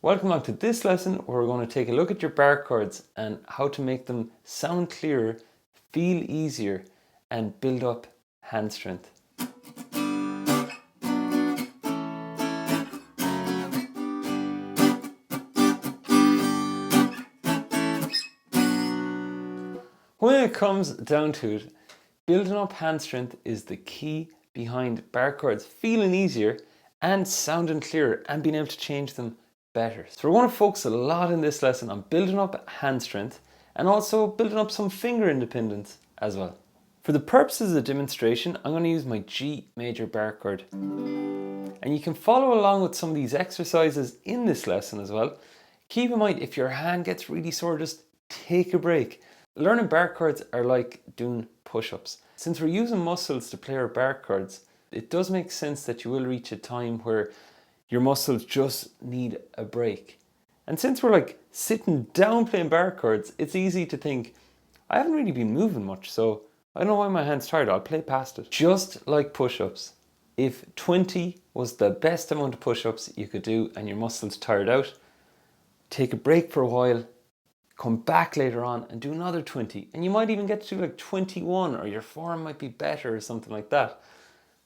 Welcome back to this lesson where we're going to take a look at your bar chords and how to make them sound clearer, feel easier, and build up hand strength. When it comes down to it, building up hand strength is the key behind bar chords feeling easier and sounding clearer and being able to change them better. So we're going to focus a lot in this lesson on building up hand strength and also building up some finger independence as well. For the purposes of the demonstration, I'm going to use my G major bar chord. And you can follow along with some of these exercises in this lesson as well. Keep in mind, if your hand gets really sore, just take a break. Learning bar chords are like doing push-ups. Since we're using muscles to play our bar chords, it does make sense that you will reach a time where your muscles just need a break. And since we're like sitting down playing bar chords, it's easy to think, I haven't really been moving much, so I don't know why my hand's tired, I'll play past it. Just like push-ups, if 20 was the best amount of push-ups you could do and your muscles tired out, take a break for a while, come back later on and do another 20. And you might even get to do like 21, or your form might be better or something like that.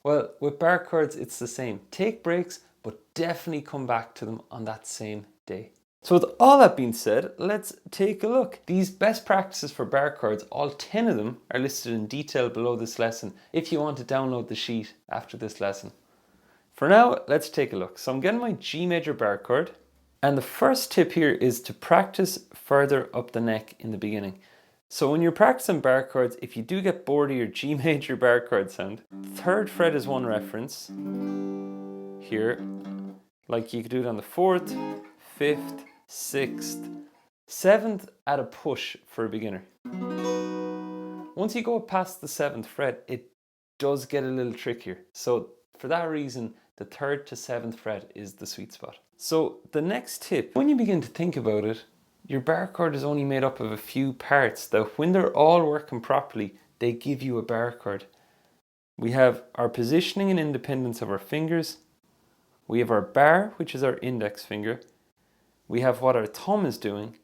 Well, with bar chords, it's the same. Take breaks, but definitely come back to them on that same day. So with all that being said, let's take a look. These best practices for bar chords, all 10 of them are listed in detail below this lesson if you want to download the sheet after this lesson. For now, let's take a look. So I'm getting my G major bar chord, and the first tip here is to practice further up the neck in the beginning. So when you're practicing bar chords, if you do get bored of your G major bar chord sound, 3rd fret is one reference here, like you could do it on the 4th, 5th, 6th, 7th at a push for a beginner. Once you go past the 7th fret, it does get a little trickier. So for that reason, the 3rd to 7th fret is the sweet spot. So the next tip, when you begin to think about it, your bar chord is only made up of a few parts that when they're all working properly, they give you a bar chord. We have our positioning and independence of our fingers. We have our bar, which is our index finger. We have what our thumb is doing.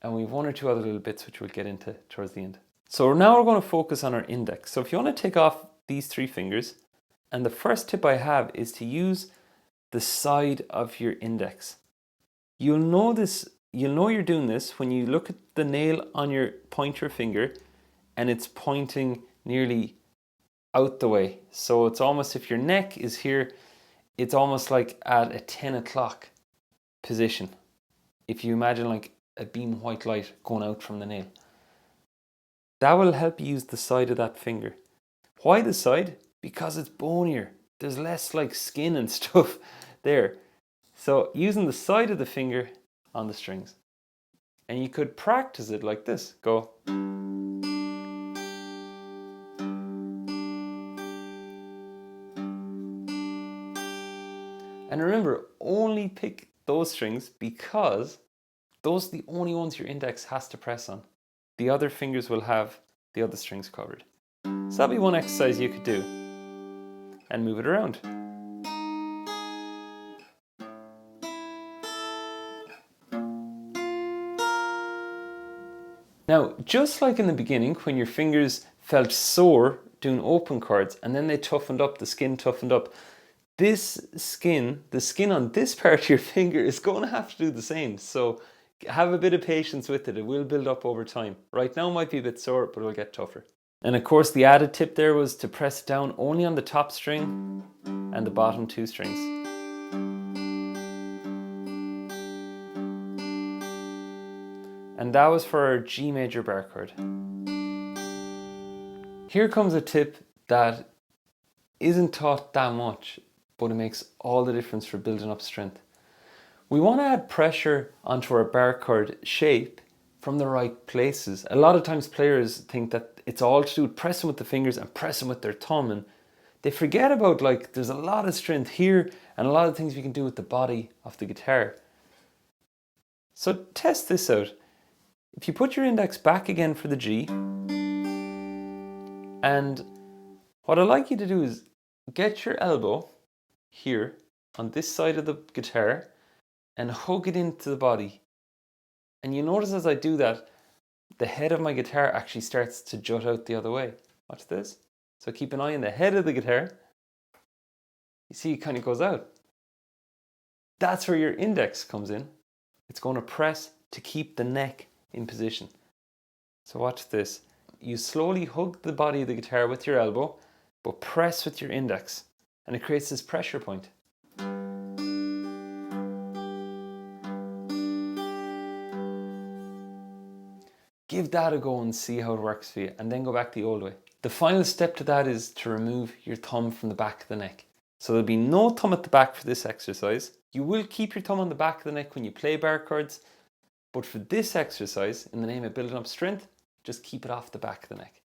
And we have one or two other little bits which we'll get into towards the end. So now we're going to focus on our index. So if you want to take off these 3 fingers, and the first tip I have is to use the side of your index. You'll know you're doing this when you look at the nail on your pointer finger and it's pointing nearly out the way. So it's almost, if your neck is here, it's almost like at a 10 o'clock position. If you imagine like a beam of white light going out from the nail. That will help you use the side of that finger. Why the side? Because it's bonier. There's less like skin and stuff there. So using the side of the finger on the strings. And you could practice it like this. Go. And remember, only pick those strings because those are the only ones your index has to press on. The other fingers will have the other strings covered. So that'll be one exercise you could do. And move it around. Now, just like in the beginning, when your fingers felt sore doing open chords and then they toughened up, the skin toughened up, the skin on this part of your finger is going to have to do the same. So have a bit of patience with it. It will build up over time. Right now it might be a bit sore, but it'll get tougher. And of course, the added tip there was to press down only on the top string and the bottom 2 strings. And that was for our G major bar chord. Here comes a tip that isn't taught that much, but it makes all the difference for building up strength. We want to add pressure onto our bar chord shape from the right places. A lot of times players think that it's all to do with pressing with the fingers and pressing with their thumb, and they forget about like there's a lot of strength here and a lot of things we can do with the body of the guitar. So test this out. If you put your index back again for the G, and what I'd like you to do is get your elbow here on this side of the guitar and hug it into the body. And you notice as I do that, the head of my guitar actually starts to jut out the other way. Watch this. So keep an eye on the head of the guitar. You see it kind of goes out. That's where your index comes in. It's going to press to keep the neck in position. So watch this. You slowly hug the body of the guitar with your elbow, but press with your index. And it creates this pressure point. Give that a go and see how it works for you, and then go back the old way. The final step to that is to remove your thumb from the back of the neck. So there'll be no thumb at the back for this exercise. You will keep your thumb on the back of the neck when you play bar chords, but for this exercise, in the name of building up strength, just keep it off the back of the neck.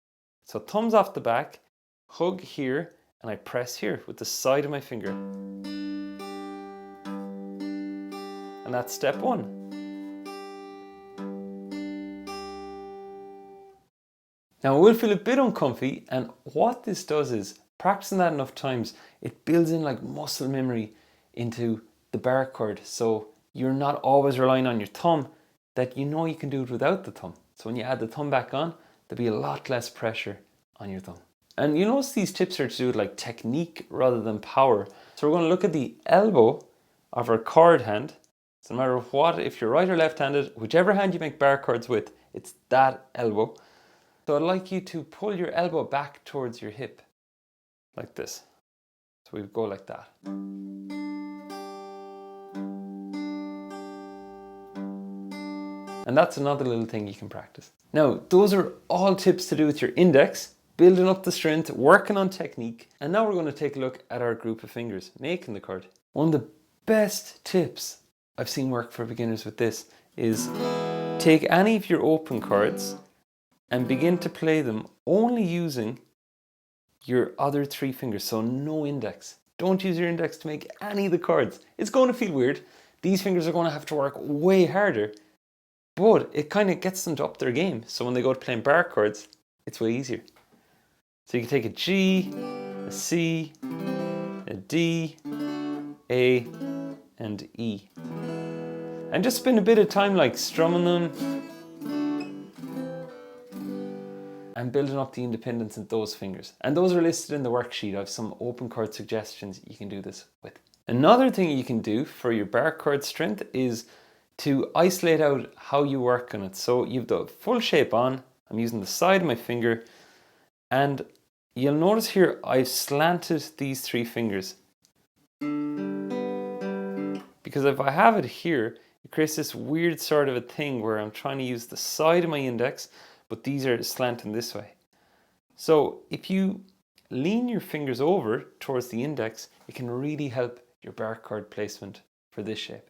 So thumbs off the back, hug here, and I press here with the side of my finger. And that's step one. Now it will feel a bit uncomfy, and what this does is, practicing that enough times, it builds in like muscle memory into the bar chord. So you're not always relying on your thumb, that you know you can do it without the thumb. So when you add the thumb back on, there'll be a lot less pressure on your thumb. And you notice these tips are to do with like technique rather than power. So we're going to look at the elbow of our chord hand. So no matter what, if you're right or left-handed, whichever hand you make bar chords with, it's that elbow. So I'd like you to pull your elbow back towards your hip, like this. So we go like that. And that's another little thing you can practice. Now, those are all tips to do with your index, building up the strength, working on technique. And now we're going to take a look at our group of fingers, making the chord. One of the best tips I've seen work for beginners with this is take any of your open chords and begin to play them only using your other three fingers, so no index. Don't use your index to make any of the chords. It's going to feel weird. These fingers are going to have to work way harder, but it kind of gets them to up their game. So when they go to playing bar chords, it's way easier. So you can take a G, a C, a D, A, and E. And just spend a bit of time like strumming them and building up the independence in those fingers. And those are listed in the worksheet. I have some open chord suggestions you can do this with. Another thing you can do for your bar chord strength is to isolate out how you work on it. So you've the full shape on, I'm using the side of my finger, and you'll notice here I've slanted these three fingers. Because if I have it here, it creates this weird sort of a thing where I'm trying to use the side of my index, but these are slanting this way. So if you lean your fingers over towards the index, it can really help your bar chord placement for this shape.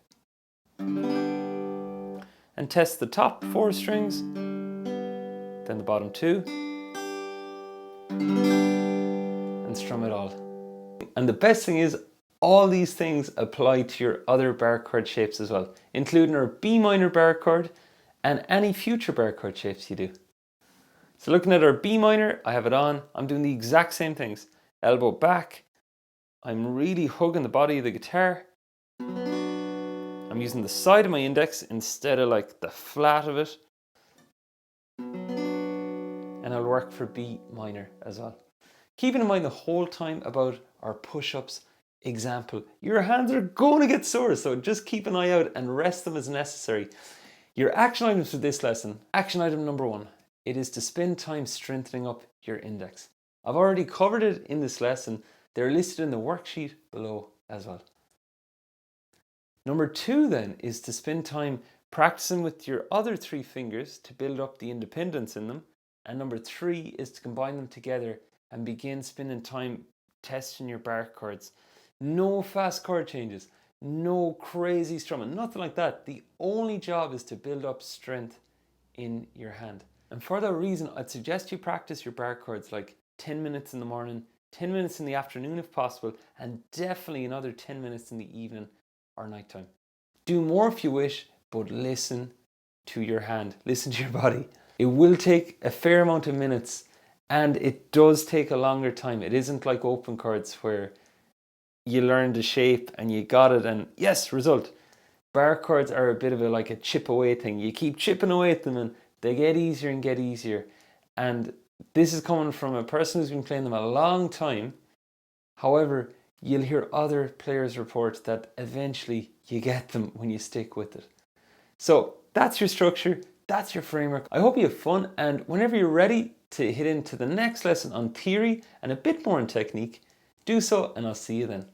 And test the top 4 strings, then the bottom 2, and strum it all. And the best thing is, all these things apply to your other bar chord shapes as well, including our B minor bar chord and any future bar chord shapes you do. So looking at our B minor, I have it on, I'm doing the exact same things. Elbow back, I'm really hugging the body of the guitar. I'm using the side of my index instead of like the flat of it. And I'll work for B minor as well. Keeping in mind the whole time about our push-ups example, your hands are going to get sore, so just keep an eye out and rest them as necessary. Your action items for this lesson, action item number 1, it is to spend time strengthening up your index. I've already covered it in this lesson. They're listed in the worksheet below as well. Number 2 then is to spend time practicing with your other 3 fingers to build up the independence in them. And number 3 is to combine them together and begin spending time testing your bar chords. No fast chord changes, no crazy strumming, nothing like that. The only job is to build up strength in your hand. And for that reason, I'd suggest you practice your bar chords like 10 minutes in the morning, 10 minutes in the afternoon if possible, and definitely another 10 minutes in the evening or nighttime. Do more if you wish, but listen to your hand, listen to your body. It will take a fair amount of minutes, and it does take a longer time. It isn't like open chords where you learn the shape and you got it and yes, result. bar chords are a bit of like a chip away thing. You keep chipping away at them and they get easier and get easier. And this is coming from a person who's been playing them a long time. However, you'll hear other players report that eventually you get them when you stick with it. So that's your structure, that's your framework. I hope you have fun, and whenever you're ready to hit into the next lesson on theory and a bit more on technique, do so, and I'll see you then.